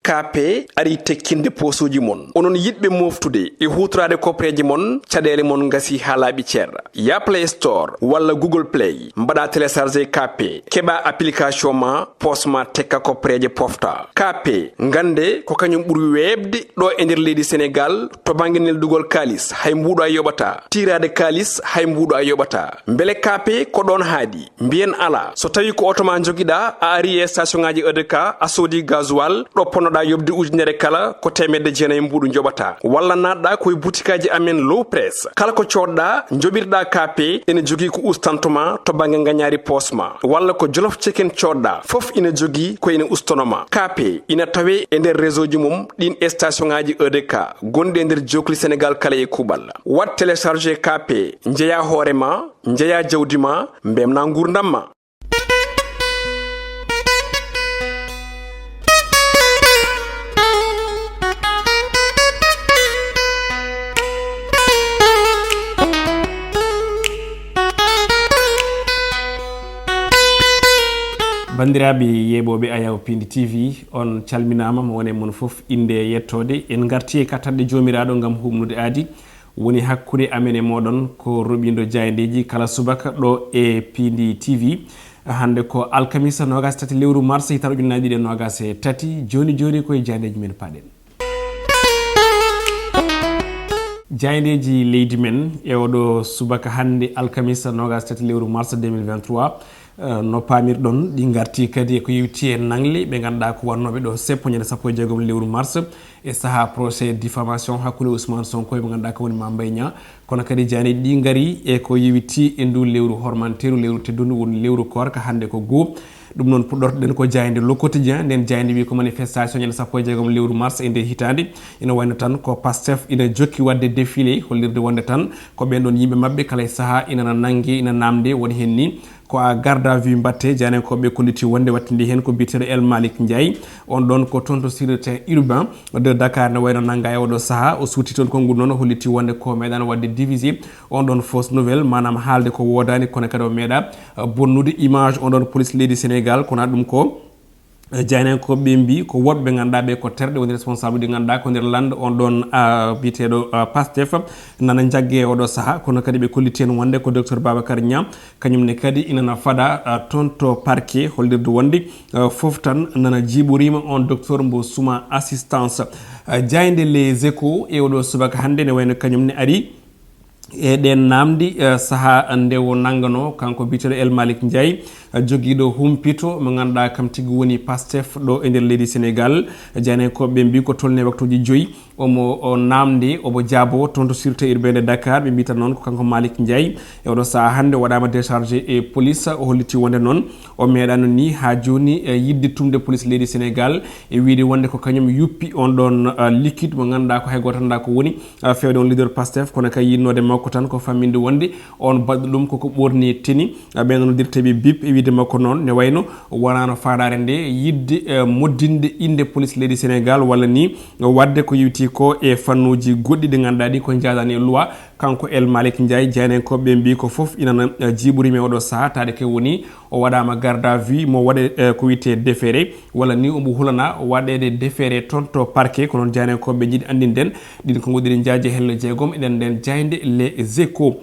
kape ari tekkinde posuji mon onon yidbe moftude e hutrade kopreji mon cadele mon ngasi halabi cerra ya Play Store walla Google Play mbada télécharger kape keba application ma posma tekka kopreje pofta kape ngande ko kanyum buri webde do e nder leydi Sénégal to banginel dugol kalis hay mbudo a yobata tirade kalis hay mbudo a yobata mbele kape ko don haadi mbien ala so tawi ko otoma jogida a ari e station ngaji EDK a sodi gasoil do ponoda yobde ujunere kala ko temedde jeena mbudu jobata walla nadda koy boutikaji amen low press kala ko codda jobirda kape ene jogi ko ustantuma to bange nganyari posma walla ko jolof chicken codda fof ina jogi ko ina ustonoma kape ina tawe e nder réseau ji mum din station ngaji EDK gonde nder jokli Sénégal kala e kubal wat télécharger kape njeya horema njeya jawdima mbemna ngurdamma. bandiraɓe yeɓoɓe ayaw Piindi TV on calminama mo wone mon foof inde yettode en garti e kattanɗe jomiraɗo gam humnude aadi woni hakkude amen e moɗon ko roɓido jayndeji kala subaka ɗo e Piindi TV hande ko alkamisa 23 lewru mars hitano ujunnaje ɗiɗi 23 joni koye jayndeji men paɗen jayndeji leydi men e oɗo subaka hande alkamisa 23 lewru mars 2023 no pamirɗon ɗi garti kadi ko yewti e nangle ɓe ganduɗa ko wannoɓe ɗo seppo ñande 16 lewru mars e saaha procès diffamation hakkude Ousmane Sonko e ɓe ganduɗa ko woni Mame Mbaye Niang kono kadi jani ɗi gari e ko yewti e ndu lewru hormanteru lewru teddudu woni lewru korka hande ko goo ɗum noon puɗɗortoɗen ko jayde le quotidien nden jayde wi ko manifestation ñande 16 lewru mars e nde hitande ina wayno tan ko Pastef ina jokki wadde défilé hollirde wonde tan ko ɓen ɗon yimɓe mabɓe kala e saaha ina nangue ina namde woni hen ni ko a garde à vue mbatte janen koɓe kolliti wonde wattindi hen ko biteɗo El Malick Ndiaye on ɗon ko toon to sûreté urbain de Dakar ne wayno nangga e oɗo saaha o suuti toon konngol noon holliti wonde ko meeɗano wadde divisé on ɗon fausse nouvelle manam haalde ko wodani kono kadi o meeɗa bonnude image on ɗon police leydi Sénégal kono ɗum ko jaynen ko ɓe mbi ko woɗɓe ganduɗa ɓe ko terɗe woni responsable ɗi ganduɗa ko nder lande on ɗon biteɗo Pastef nana jaggue oɗo saaha kono kadi ɓe kolliti hen wonde ko docteur Babacar Niang kañumne kadi inana faada toon to parquet hollirde wonde foof tan nana jiiɓorima on docteur mbo suma assistance jayde les échos e oɗo subaka hande ne wayno kañumne ari e ɗen namdi saaha nde o nanggano kanko biteɗo El Malick Ndiaye joguiɗo humpito mo ganduɗa kam tigui woni Pastef ɗo e nder leydi Sénégal jani koɓe mbi ko tolne waktuji 5 omo o namde omo jaabo toon to sûreté urbain de Dakar ɓe mbita noon ko kanko Malick Ndiaye e oɗo saaha hande waɗama déchargé e police o holliti wonde noon o meeɗano ni ha joni yidde tumde police leydi Sénégal e wiide wonde ko kañum yuppi on ɗon liquide mo ganduɗa ko hay goto anda ko woni fewde on leader Pastef kono kay yinnode makko tan ko famminde wonde on baɗɗo ɗum koko ɓorni teni ɓe nodirteɓe bip e wiide makko noon ne wayno wonano faadare nde yidde moddinde inde police leydi Sénégal walla ni wadde ko yewti ko e fannuji goɗɗi ɗi ganduɗa ɗi ko jadani e loi kanko El Malick Ndiaye jaynen koɓe mbi ko foof inana jiiɓorime oɗo saaha tade ke woni o waɗama garde à vue mo waɗe ko wiyete déféré walla ni omo hulana waɗede déféré toon to parquet ko noon jaynen koɓe jiiɗi andinden ɗin ko goɗɗiɗi jaaje helle jeegom eɗen nden jayde les échos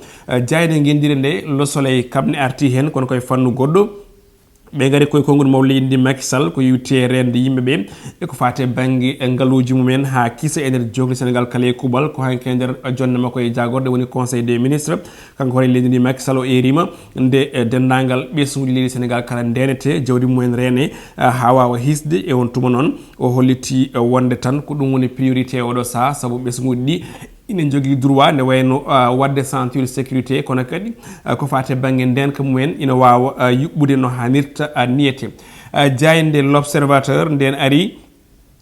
jayde guendire nde le soleil kamne arti hen kono koye fannu goɗɗo ɓe gari koye konngol mawleydi Macky Sall ko yewti rende yimɓeɓe e ko fate banggue ngaluji mumen ha kiisa e nder jogli Sénégal kala e kuuɓal ko hanke nder jonne makko e jagorde woni conseil des ministres kanko hoore leydi ndi Macky Sall o erima nde dendagal ɓesguji leydi Sénégal kala ndenete jawdi mumen rene ha wawa hisde e on tuma noon o holliti wonde tan ko ɗum woni priorité oɗo saaha saabu ɓesguji ɗi ina jogui droit ne wayno wadde ceinture sécurité kono kadi ko fate banggue ndenka mumen ina wawa yuɓɓude no hannirta niyete jayde l'observateur nden ari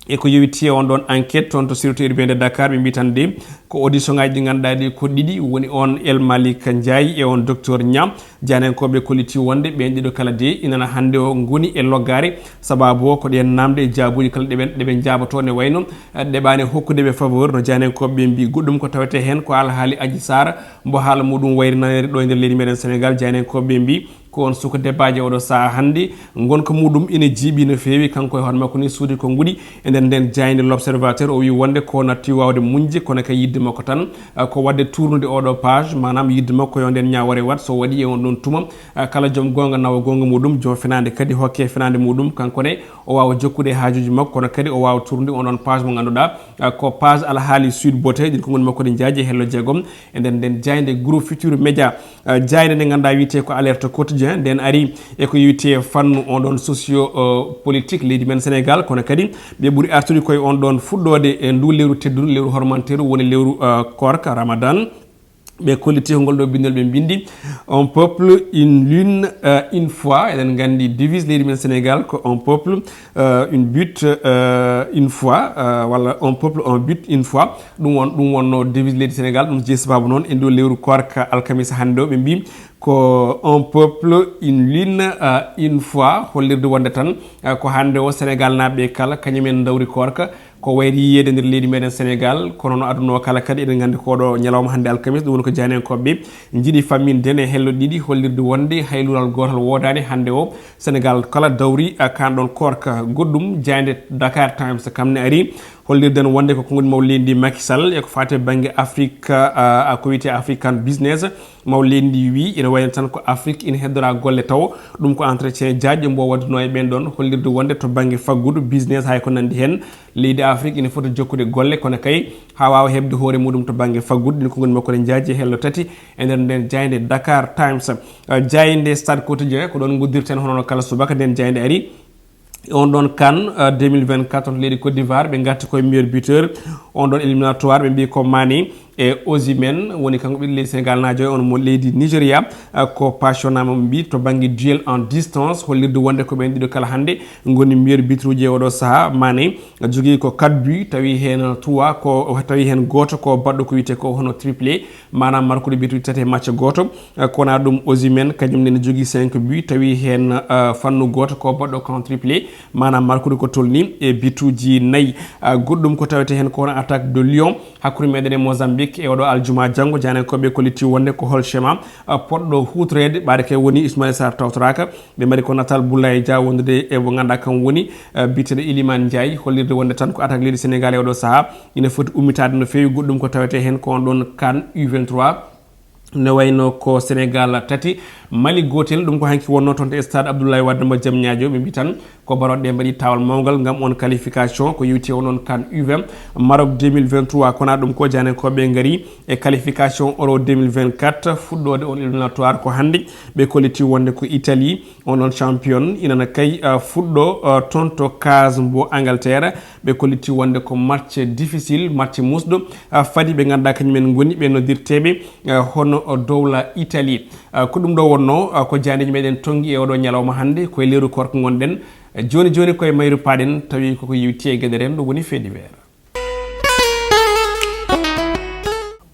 e ko yewiti on ɗon enquête toon to sûreté urbain de Dakar ɓe mbi tan de ko audition ngaji ɗi ganduɗa ɗi ko ɗiɗi woni on El Malick Ndiaye e on docteur Niang janen koɓe kolliti wonde ɓen ɗiɗo kala de inana hande o goni e loggare sababu o ko ɗen namde e jaabuji kala ɗeɓe jaaboto ne wayno ɗeɓani hokkudeɓe faveur no janen koɓe mbi goɗɗum ko tawete hen ko alhaali Adji Sarr mbo haala muɗum wayrinanede ɗo e nder leydi meɗen Sénégal janen koɓe mbi ko on suko débatji oɗo saha hannde gonka muɗum ina jiiɓi no feewi kanko e hono makko ni suudi ko guuɗi e nden jayde l'observateur o wi wonde ko natti wawde muñde kono kay yidde makko tan ko wadde tournude oɗo page manam yidde makko yo nden ñawore wat so waɗi e on ɗon tuma kala joom gonga nawa gonga muɗum joom finande kadi hokke finande muɗum kankone o wawa jokkude haajuji makko kono kadi o wawa tournude on ɗon page mo ganduɗa ko page alhaali sud beauté ɗin kongoni makko ɗi jaaji hello jeegom e nden jayde groupe futur média jayde nde ganduɗa wiyete ko alerte quotidien nden ari e ko wiyete fannu on ɗon socio politique leydi men sénégal kono kadi ɓe ɓuuri artude koye on ɗon fuɗɗode e ndu lewru teddudu lewru hormanteru woni lewru korka ramadan ɓe kolliti ngol ɗo bindol ɓe bindi un peuple une lune une fois eɗen gandi devise leydi men sénégal ko un peuple une but une fois walla un peuple un but une fois ɗum wonno devise leydi sénégal ɗum jeeyi sababu noon e ndo lewru korka alkamisa hannde o ɓe mbi ko un peuple une lune une fois hollirde wonde tan ko hannde o sénégal naɓe kala kañumen dawri korka ko wayri yiyede nder leydi meɗen sénégal kono no aduna o kala kadi eɗen gandi koɗo ñalawma hannde alkamis ɗum woni ko jaanenkoɓe jiiɗi famminde ne hello ɗiɗi hollirde wonde haylural gotal wodani hannde o sénégal kala dawri kanɗon korka goɗɗum jayde dakar times kamne ari hollirden wonde ko konngol mawlendi Macky Sall e ko fate banggue Afrique ko wiyete African business mawlendi wi ina wayno tan ko Afrique ina heddora golle taw ɗum ko entretien jaajƴo mbo wadduno e ɓen ɗon hollirde wonde to banggue faggudu business hay ko nandi hen leydi Afrique ina foti jokkude golle kono kay ha wawa hebde hoore muɗum to banggue faggudu ɗin konngol makko ne jaaji hello tati e nder nden jayde Dakar Times jayde Stade Quotidien ko ɗon guddirten hono kala subaka nden jayde ari on ɗon CAN 2024 leydi Côte d'Ivoire ɓe gatti koye meilleur buteur on ɗon éliminatoire ɓe mbi ko Mané e Osimhen woni kanko ɓiɗɗo leydi sénégal najo on mo leydi nigéria ko passionnama mbi to banggue duel en distance hollirde wonde ko ɓen ɗiɗo kala hannde goni meilleur buteur uji e oɗo saaha Mané jogui ko 4 but tawi hen 3 ko tawi hen goto ko baɗɗo ko wiyete ko hono triplé manam markude but uji tati e match goto kona ɗum Osimhen kañum nene jogui 5 but tawi hen fannu goto ko baɗɗo ko triplé manam markude ko tolni e bituji 4 goɗɗum ko tawete hen ko hono attaque de Lyon hakkude meɗen e Mozambique e oɗo aljuma janggo janenkoɓe kolliti wonde ko hol schéma poɗɗo hutorede ɓaade ke woni Ismaïla Sarr tawtoraka ɓe mbaɗi ko Natal Boulaye Dia wondude e mo ganduɗa kam woni biteɗo Ilimane Ndiaye hollirde wonde tan ko attaque leydi sénégal e oɗo saaha ina foti ummitade no fewi goɗɗum ko tawete hen ko on ɗon CAN U23 ne wayno ko sénégal tati Mali gotel ɗum ko hanki wonno toon to stade Abdoulaye Wade mo jaam ñaajo ɓe mbi tan ko baroɗe mbaɗi tawal mawgal gam on qualification ko yewti onon CAN U20 Maroc 2023 kona ɗum ko janenkoɓe gaari e qualification euro 2024 fuɗɗode on éliminatoire ko hannde ɓe kolliti wonde ko Italie onon champion inana kay fuɗɗo toon to case mbo Angleterre ɓe kolliti wonde ko match difficile match musɗo fadi ɓe ganduɗa kañumen goni ɓe noddirteɓe hono dowla Italie ko ɗum ɗo wonno ko janiji meɗen tongi e oɗo ñalawma hannde koye lewru korko gonɗen joni koye mayru paɗen tawi koko yewti e gueɗe ren ɗo woni fait divers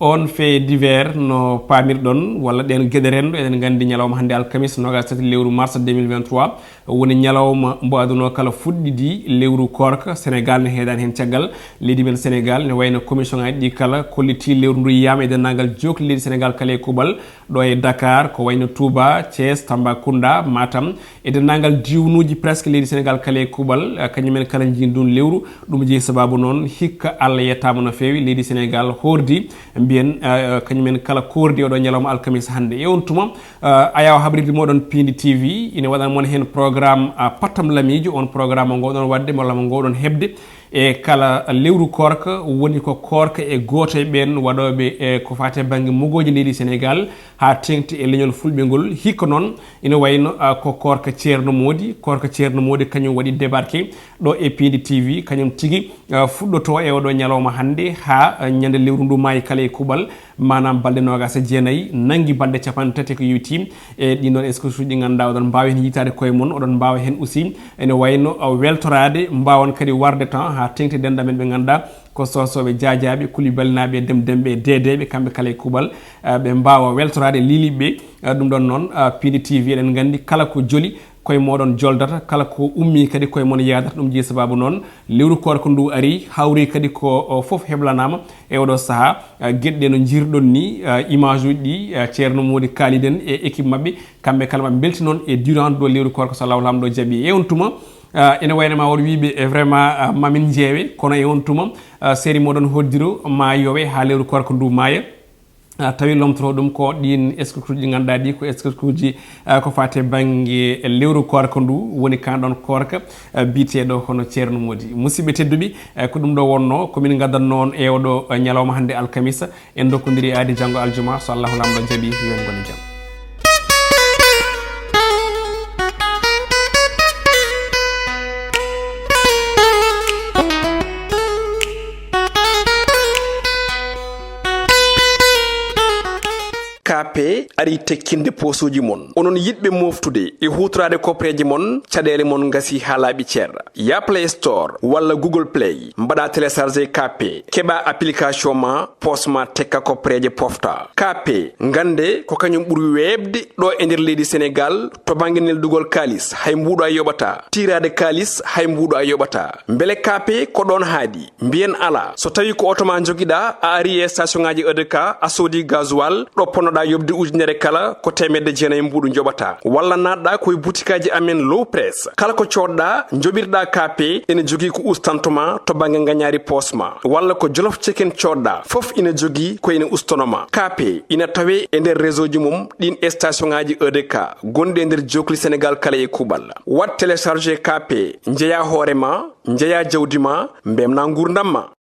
on fait divers no pamirɗon walla ɗen gueɗe renɗo eɗen gandi ñalawma hannde alkamis nogas tati lewru mars 2023 woni ñalawma mbo aduno kala fuɗɗiɗi lewru korka sénégal ne heeɗani hen caggal leydi men sénégal ne wayno commission ngaji ɗi kala kolliti lewru ndu yiyama e dennagal jokli leydi sénégal kala e kuuɓal ɗo e Dakar ko wayno Touba Thiès Tambacounda Matam e dennagal diwnuji presque leydi sénégal kala e kuuɓal kañumen kala jindun lewru ɗum jeeyi sababu noon hikka Allah yettama no fewi leydi sénégal hordi mbiyen kañumen kala kordi oɗo ñalawma alkamis hannde e on tuma ayaw habrirde moɗon Piindi TV ina waɗan moon hen programme pattam lamijo on programme mo gowɗon wadde walla mo gowɗon hebde e kala lewru korka woni ko korka e goto e ɓen waɗoɓe e ko fate banggue mugoji leydi sénégal ha tengti e leñol fulɓe ngol hikka noon ina wayno ko korka ceerno modi kañum waɗi débarqué ɗo e Piindi TV kañum tigui fuɗɗoto e oɗo ñalawma hannde ha ñande lewru ndu maayi kala e kuuɓal manam balɗe nogas e jeenayyi nangui balɗe capanɗe tati ko yewti e ɗin ɗon excuse uji ɗi ganduɗa oɗon mbawi hen yitade koye moon oɗon mbawa hen aussi ene wayno weltorade mbawon kadi warde temps ha tengti denda men ɓe ganduɗa ko sosoɓe jajaɓe Koulibaly naɓe demdemɓe dedeɓe kamɓe kala e kuuɓal ɓe mbawa weltorade liliɓeɓe ɗum ɗon noon Piindi TV eɗen gandi kala ko jooli koye moɗon joldata kala ko ummi kadi koye mon yadata ɗum jii sababu noon lewru korko ndu ari hawri kadi ko fof heblanama e oɗo saaha gueɗɗe no jirɗon ni image uji ɗi ceerno modi kaliden e équipe mabɓe kamɓe kala maɓe belti noon e durant ɗo lewru korko so allahu lamɗo jaaɓi e on tuma ene waynama woɗ wiɓe vraiment mamin jeewe kono e on tuma série moɗon hoddiro ma yowe ha lewru korko ndu maaya tawi lomtoro ɗum ko ɗin escroc uji ɗi ganduɗa ɗi ko escroc uji ko fate banggue lewru korka ndu woni kanɗon korka biteɗo hono ceerno modi musidɓe tedduɓe ko ɗum ɗo wonno komin gaddanno on e oɗo ñalawma hande alkamisa en dokkodiri aadi janggo aljuma so allahu lamɗo jaaɓi yon goni jaam. KP ari tekkinde posuji mon onon yidɓe moftude e hutorade kopreji mon caɗele mon gasi ha laaɓi ceerra ya Play Store walla Google Play mbaɗa téléchargé KP keɓa application ma posma tekka kopreje pofta KP gande ko kañum ɓuuri webde ɗo e nder leydi Sénégal to banggue neldugol kalis hay mbuɗo a yoɓata tirade kalis hay mbuɗo a yoɓata beele KP ko ɗon haadi mbiyen ala so tawi ko auto ma joguiɗa a ari e station ngaji EDK a soodi gasoil ɗo ponnoɗa yobde ujunere kala ko temedde jeenayi mbuɗu joɓata walla natɗa koye boutikaji amen low press kala ko coɗɗa joɓirɗa KP ene jogui ko ustantoma to banggue gagnari posma walla ko jolof chicken coɗɗa foof ina jogui ko ina ustonoma KP ina tawe e nder réseau ji mum ɗin station ngaji EDK gonɗi e nder jokli Sénégal kala e kuɓal wat téléchargé KP jeeya hoorema jeeya jawdi ma mbemna gurdam ma.